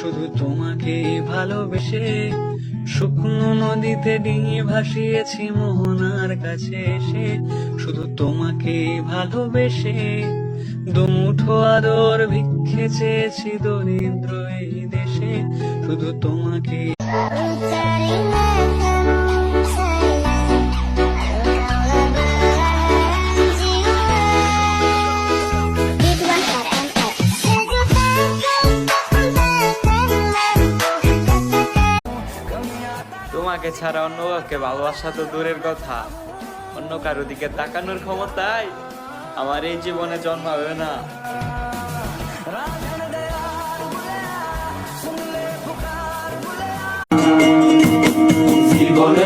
শুধু তোমাকে ভালোবেসে। শুকনো নদীতে ডিঙি ভাসিয়েছি মোহনার কাছে এসে, শুধু তোমাকে ভালোবেসে। দুমুঠো আদর ভিক্ষে চেয়েছি দরিদ্র এই দেশে, শুধু তোমাকে। তোমাকে ছাড়া অন্য কাউকে ভালোবাসা তো দূরের কথা, অন্য কারো দিকে তাকানোর ক্ষমতায় আমার এই জীবনে জন্মাবে না। জীবনে